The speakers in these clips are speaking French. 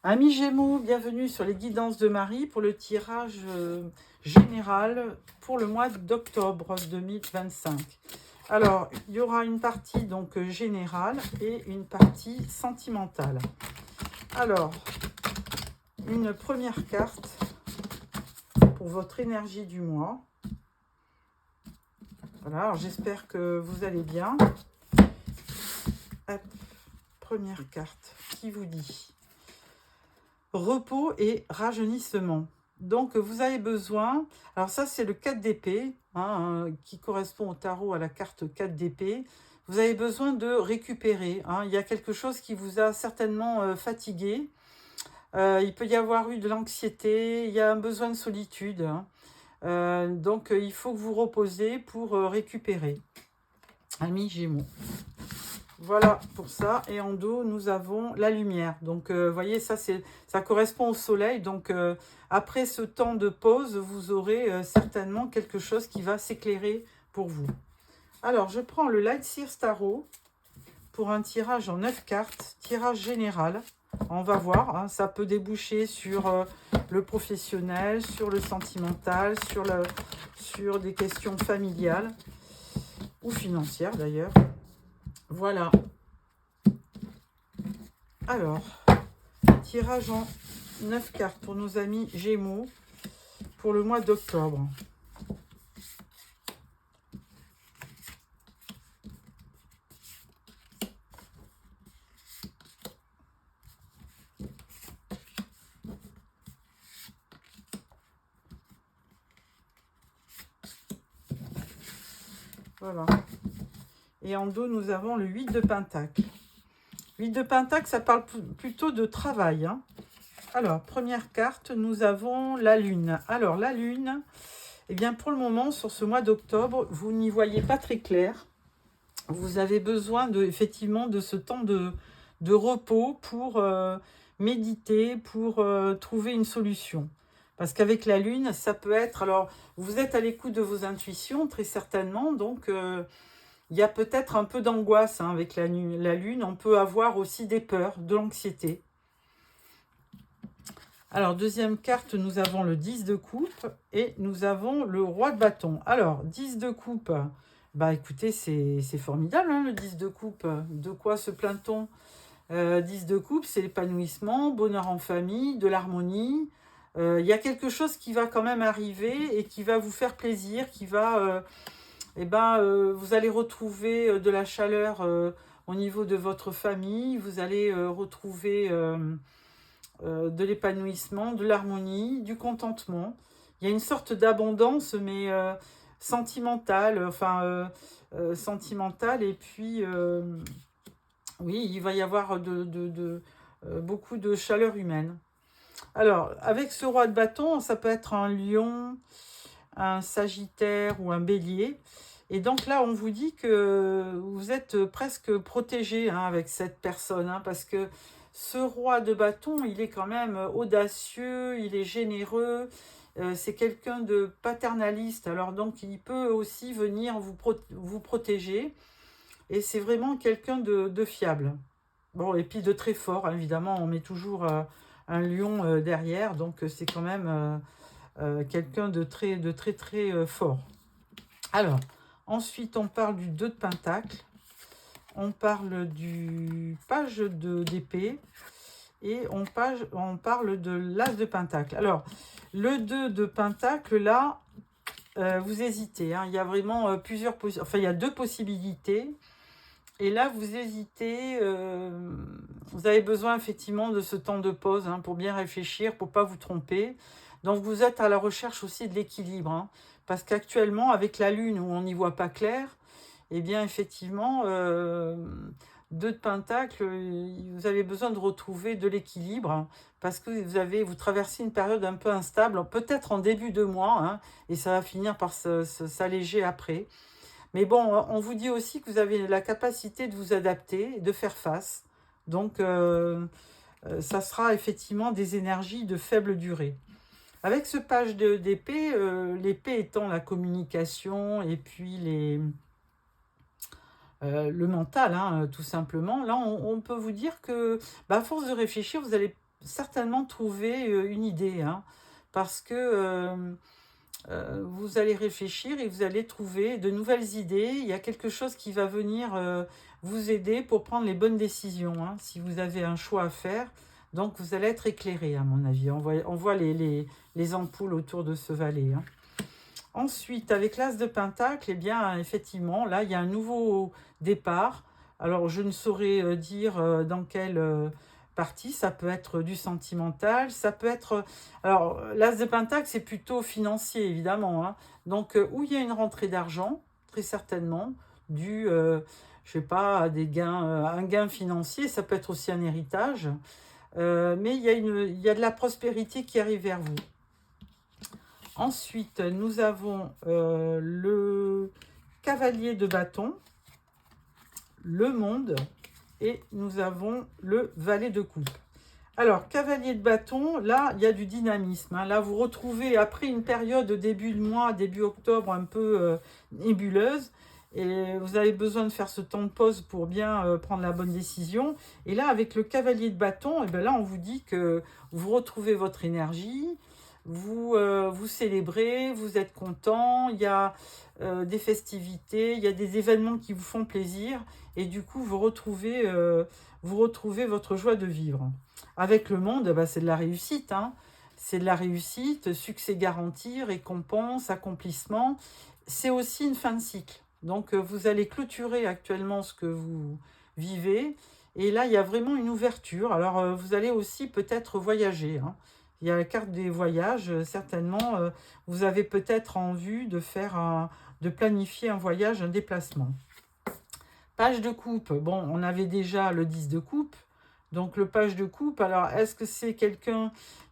Amis Gémeaux, bienvenue sur les guidances de Marie pour le tirage général pour le mois d'octobre 2025. Alors, il y aura une partie donc générale et une partie sentimentale. Alors, une première carte pour votre énergie du mois. Voilà, alors j'espère que vous allez bien. Hop, première carte qui vous dit repos et rajeunissement. Donc, vous avez besoin... Alors ça, c'est le 4 d'épée, qui correspond au tarot à la carte 4 d'épée. Vous avez besoin de récupérer. Il y a quelque chose qui vous a certainement fatigué. Il peut y avoir eu de l'anxiété. Il y a un besoin de solitude. Donc, il faut que vous reposez pour récupérer. Amis Gémeaux. Voilà pour ça. Et en dos, nous avons la lumière. Donc, vous voyez, ça correspond au soleil. Donc, après ce temps de pause, vous aurez certainement quelque chose qui va s'éclairer pour vous. Alors, je prends le Light Seers Tarot pour un tirage en 9 cartes. Tirage général. On va voir. Ça peut déboucher sur le professionnel, sur le sentimental, sur des questions familiales ou financières d'ailleurs. Voilà. Alors, tirage en 9 cartes pour nos amis Gémeaux pour le mois d'octobre. Voilà. Et en dos, nous avons le 8 de Pentacle. 8 de Pentacle, ça parle plutôt de travail. Alors, première carte, nous avons la Lune. Alors, la Lune, eh bien, pour le moment, sur ce mois d'octobre, vous n'y voyez pas très clair. Vous avez besoin effectivement de ce temps de repos pour méditer, pour trouver une solution. Parce qu'avec la Lune, ça peut être... Alors, vous êtes à l'écoute de vos intuitions, très certainement, donc... il y a peut-être un peu d'angoisse avec la Lune. On peut avoir aussi des peurs, de l'anxiété. Alors, deuxième carte, nous avons le 10 de coupe et nous avons le roi de bâton. Alors, 10 de coupe, bah écoutez, c'est formidable, le 10 de coupe. De quoi se plaint-on 10 de coupe, c'est l'épanouissement, bonheur en famille, de l'harmonie. Il y a quelque chose qui va quand même arriver et qui va vous faire plaisir, qui va... vous allez retrouver de la chaleur au niveau de votre famille, vous allez retrouver de l'épanouissement, de l'harmonie, du contentement. Il y a une sorte d'abondance, mais sentimentale, sentimentale, et puis, oui, il va y avoir beaucoup de chaleur humaine. Alors, avec ce roi de bâton, ça peut être un lion, un sagittaire ou un bélier. Et donc là, on vous dit que vous êtes presque protégé avec cette personne, parce que ce roi de bâton, il est quand même audacieux, il est généreux, c'est quelqu'un de paternaliste, alors donc il peut aussi venir vous protéger, et c'est vraiment quelqu'un de fiable. Bon, et puis de très fort, évidemment, on met toujours un lion derrière, donc c'est quand même quelqu'un de très fort. Alors, ensuite, on parle du 2 de Pentacle, on parle du page d'épée et on parle de l'As de Pentacle. Alors, le 2 de Pentacle, là, vous hésitez. Il y a vraiment plusieurs possibilités. Enfin, il y a 2 possibilités. Et là, vous hésitez. Vous avez besoin effectivement de ce temps de pause pour bien réfléchir, pour ne pas vous tromper. Donc, vous êtes à la recherche aussi de l'équilibre. Parce qu'actuellement, avec la Lune, où on n'y voit pas clair, eh bien, effectivement, 2 de Pentacle, vous avez besoin de retrouver de l'équilibre, parce que vous traversez une période un peu instable, peut-être en début de mois, et ça va finir par s'alléger après. Mais bon, on vous dit aussi que vous avez la capacité de vous adapter, de faire face. Donc, ça sera effectivement des énergies de faible durée. Avec ce page d'épée, l'épée étant la communication et puis le mental, tout simplement, là, on peut vous dire que, à force de réfléchir, vous allez certainement trouver une idée, hein, parce que vous allez réfléchir et vous allez trouver de nouvelles idées. Il y a quelque chose qui va venir vous aider pour prendre les bonnes décisions, hein, si vous avez un choix à faire. Donc, vous allez être éclairé, à mon avis. On voit les ampoules autour de ce valet, hein. Ensuite, avec l'As de Pentacle, eh bien, effectivement, là, il y a un nouveau départ. Alors, je ne saurais dire dans quelle partie. Ça peut être du sentimental, ça peut être... Alors, l'As de Pentacle, c'est plutôt financier, évidemment, hein. Donc, où il y a une rentrée d'argent, très certainement, dû, je sais pas, à des gains, un gain financier. Ça peut être aussi un héritage. Mais il y a de la prospérité qui arrive vers vous. Ensuite, nous avons le cavalier de bâton, le monde, et nous avons le valet de coupe. Alors, cavalier de bâton, là, il y a du dynamisme, hein. Là, vous retrouvez, après une période de début de mois, début octobre, un peu nébuleuse, et vous avez besoin de faire ce temps de pause pour bien prendre la bonne décision. Et là, avec le cavalier de bâton, et bien là, on vous dit que vous retrouvez votre énergie, vous célébrez, vous êtes content, il y a des festivités, il y a des événements qui vous font plaisir, et du coup, vous retrouvez votre joie de vivre. Avec le monde, bah, c'est de la réussite, hein. C'est de la réussite, succès garanti, récompense, accomplissement. C'est aussi une fin de cycle. Donc, vous allez clôturer actuellement ce que vous vivez. Et là, il y a vraiment une ouverture. Alors, vous allez aussi peut-être voyager, hein. Il y a la carte des voyages, certainement. Vous avez peut-être en vue de planifier un voyage, un déplacement. Page de coupe. Bon, on avait déjà le 10 de coupe. Donc, le page de coupe, alors, est-ce que c'est quelqu'un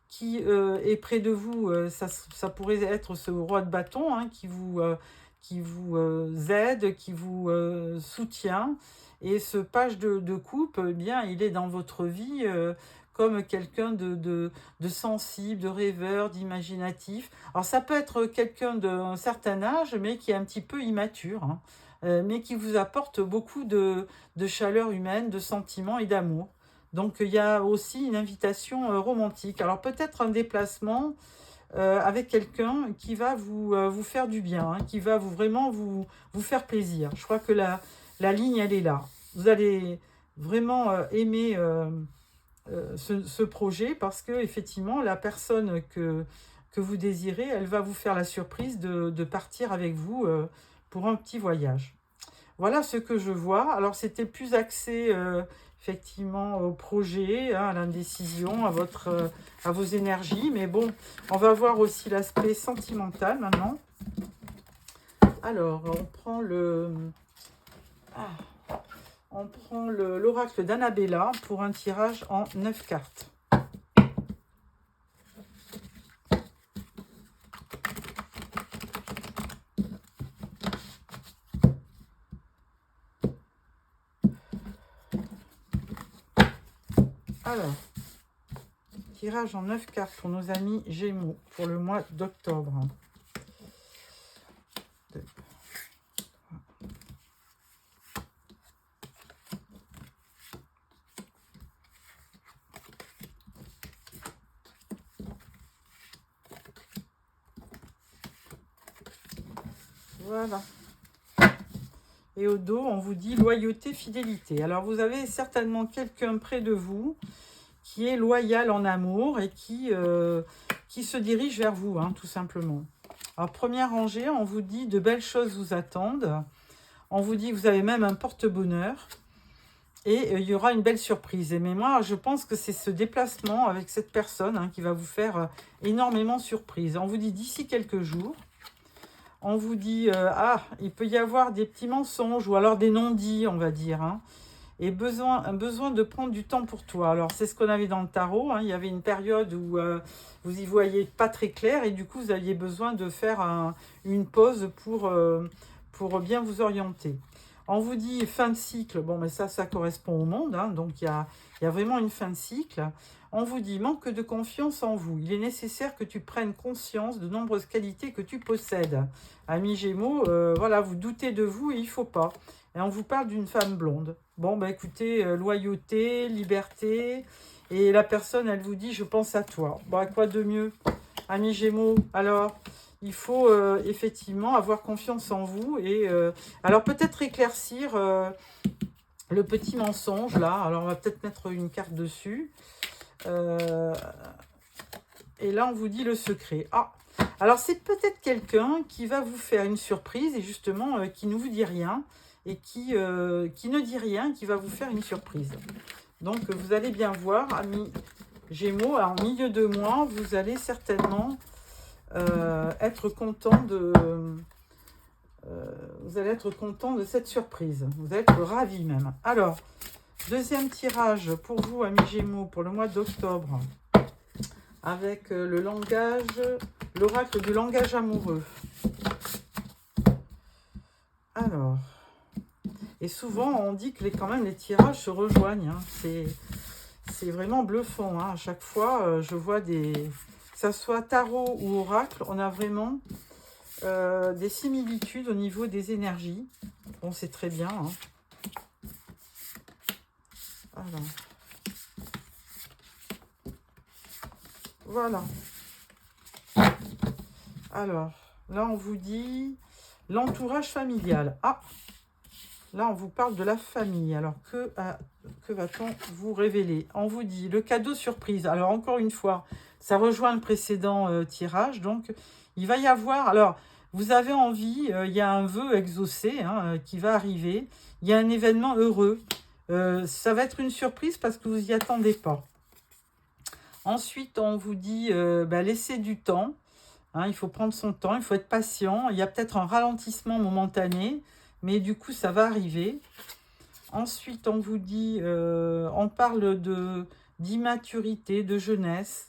qui est près de vous? Ça pourrait être ce roi de bâton, hein, qui vous aide, qui vous soutient. Et ce page de coupe, eh bien, il est dans votre vie comme quelqu'un de sensible, de rêveur, d'imaginatif. Alors, ça peut être quelqu'un d'un certain âge, mais qui est un petit peu immature, hein, mais qui vous apporte beaucoup de chaleur humaine, de sentiments et d'amour. Donc, il y a aussi une invitation romantique. Alors, peut-être un déplacement avec quelqu'un qui va vous faire du bien, hein, qui va vraiment vous faire plaisir. Je crois que la ligne, elle est là. Vous allez vraiment aimer ce projet parce que effectivement, la personne que vous désirez, elle va vous faire la surprise de partir avec vous pour un petit voyage. Voilà ce que je vois. Alors, c'était plus axé effectivement au projet, hein, à l'indécision, à vos énergies. Mais bon, on va voir aussi l'aspect sentimental maintenant. Alors, on prend l'oracle d'Annabella pour un tirage en 9 cartes. Alors, tirage en 9 cartes pour nos amis Gémeaux pour le mois d'octobre. Voilà. Et au dos, on vous dit loyauté, fidélité. Alors, vous avez certainement quelqu'un près de vous qui est loyal en amour et qui se dirige vers vous, hein, tout simplement. Alors, première rangée, on vous dit de belles choses vous attendent. On vous dit que vous avez même un porte-bonheur. Et il y aura une belle surprise. Mais moi, je pense que c'est ce déplacement avec cette personne, hein, qui va vous faire énormément surprise. On vous dit d'ici quelques jours. On vous dit, il peut y avoir des petits mensonges ou alors des non-dits, on va dire, hein. Et besoin de prendre du temps pour toi. Alors, c'est ce qu'on avait dans le tarot, hein. Il y avait une période où vous y voyez pas très clair et du coup, vous aviez besoin de faire une pause pour bien vous orienter. On vous dit fin de cycle. Bon, mais ça correspond au monde, hein. Donc, il y a vraiment une fin de cycle. On vous dit manque de confiance en vous. Il est nécessaire que tu prennes conscience de nombreuses qualités que tu possèdes. Amis Gémeaux, voilà, vous doutez de vous et il ne faut pas. Et on vous parle d'une femme blonde. Bon, bah écoutez, loyauté, liberté. Et la personne, elle vous dit, je pense à toi. Bon, à quoi de mieux, amis Gémeaux? Alors, il faut effectivement avoir confiance en vous. Et alors, peut-être éclaircir le petit mensonge, là. Alors, on va peut-être mettre une carte dessus. Et là, on vous dit le secret. Ah, alors c'est peut-être quelqu'un qui va vous faire une surprise et justement qui ne vous dit rien et qui ne dit rien, qui va vous faire une surprise. Donc, vous allez bien voir, amis Gémeaux, en milieu de mois, vous allez certainement être content de... vous allez être content de cette surprise. Vous allez être ravis même. Alors, deuxième tirage pour vous, amis Gémeaux, pour le mois d'octobre. Avec le langage, l'oracle du langage amoureux. Alors, et souvent on dit que quand même les tirages se rejoignent. Hein. C'est vraiment bluffant. Hein. À chaque fois, je vois des... Que ça soit tarot ou oracle, on a vraiment des similitudes au niveau des énergies. Bon, c'est très bien. Hein. Alors. Voilà. Alors, là, on vous dit l'entourage familial. Ah, là, on vous parle de la famille. Alors, que va-t-on vous révéler? On vous dit le cadeau surprise. Alors, encore une fois, ça rejoint le précédent tirage. Donc, il va y avoir... Alors, vous avez envie, il y a un vœu exaucé hein, qui va arriver. Il y a un événement heureux. Ça va être une surprise parce que vous n'y attendez pas. Ensuite, on vous dit laissez du temps. Hein, il faut prendre son temps, il faut être patient. Il y a peut-être un ralentissement momentané, mais du coup, ça va arriver. Ensuite, on vous dit, on parle d'immaturité, de jeunesse.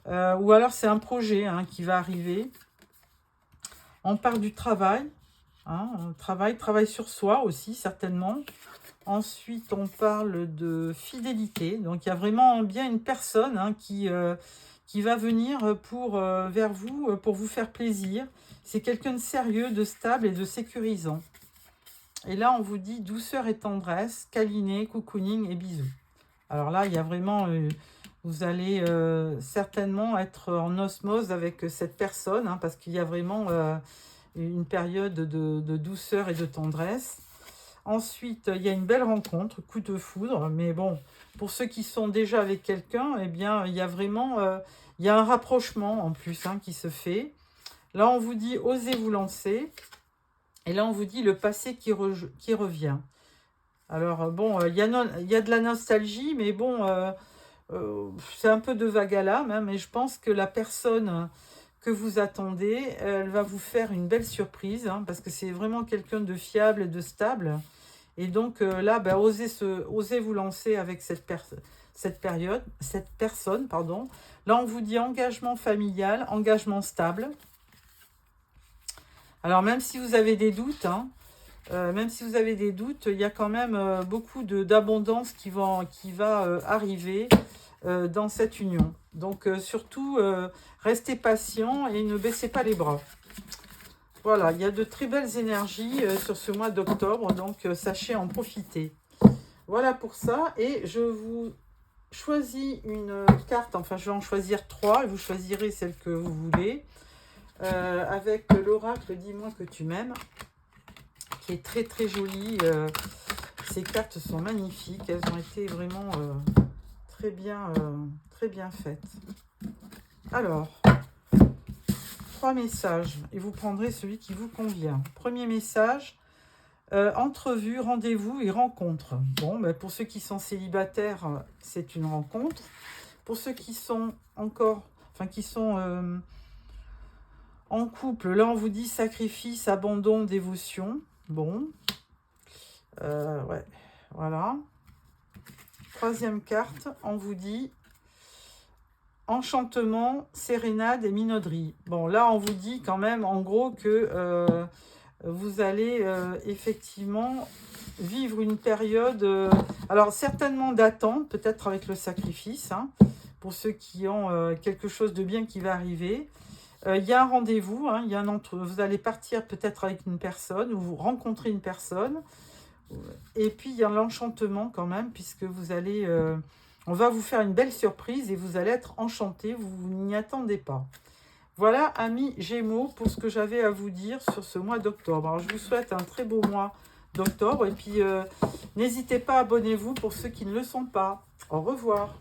Ou alors, c'est un projet hein, qui va arriver. On parle du travail. Hein, travail sur soi aussi, certainement. Ensuite, on parle de fidélité. Donc, il y a vraiment bien une personne hein, qui va venir vers vous pour vous faire plaisir. C'est quelqu'un de sérieux, de stable et de sécurisant. Et là, on vous dit douceur et tendresse, câliner, cocooning et bisous. Alors là, il y a vraiment... vous allez certainement être en osmose avec cette personne hein, parce qu'il y a vraiment une période de douceur et de tendresse. Ensuite, il y a une belle rencontre, coup de foudre. Mais bon, pour ceux qui sont déjà avec quelqu'un, eh bien, il y a vraiment il y a un rapprochement en plus hein, qui se fait. Là, on vous dit, osez vous lancer. Et là, on vous dit le passé qui revient. Alors, bon, il y a de la nostalgie, mais bon, c'est un peu de vague à l'âme. Hein, mais je pense que la personne que vous attendez, elle va vous faire une belle surprise. Hein, parce que c'est vraiment quelqu'un de fiable et de stable. Et donc là, osez vous lancer avec cette personne. Là, on vous dit engagement familial, engagement stable. Alors, même si vous avez des doutes, hein, il y a quand même beaucoup d'abondance qui va arriver dans cette union. Donc, surtout, restez patient et ne baissez pas les bras. Voilà, il y a de très belles énergies sur ce mois d'octobre, donc sachez en profiter. Voilà pour ça, et je vous choisis une carte, enfin je vais en choisir 3, et vous choisirez celle que vous voulez, avec l'oracle Dis-moi que tu m'aimes, qui est très très jolie. Ces cartes sont magnifiques, elles ont été vraiment très bien faites. Alors... 3 messages et vous prendrez celui qui vous convient. Premier message, entrevue, rendez-vous et rencontre. Bon, ben pour ceux qui sont célibataires, c'est une rencontre. Pour ceux qui sont en couple, là on vous dit sacrifice, abandon, dévotion. Bon, ouais, voilà. Troisième carte, on vous dit enchantement, sérénade et minauderie. Bon, là, on vous dit quand même, en gros, que vous allez effectivement vivre une période, alors certainement d'attente, peut-être avec le sacrifice, hein, pour ceux qui ont quelque chose de bien qui va arriver. Il y a un rendez-vous, hein, vous allez partir peut-être avec une personne, ou vous rencontrez une personne, et puis il y a l'enchantement quand même, puisque vous allez On va vous faire une belle surprise et vous allez être enchantés, vous n'y attendez pas. Voilà, amis Gémeaux, pour ce que j'avais à vous dire sur ce mois d'octobre. Alors, je vous souhaite un très beau mois d'octobre. Et puis, n'hésitez pas, abonnez-vous pour ceux qui ne le sont pas. Au revoir.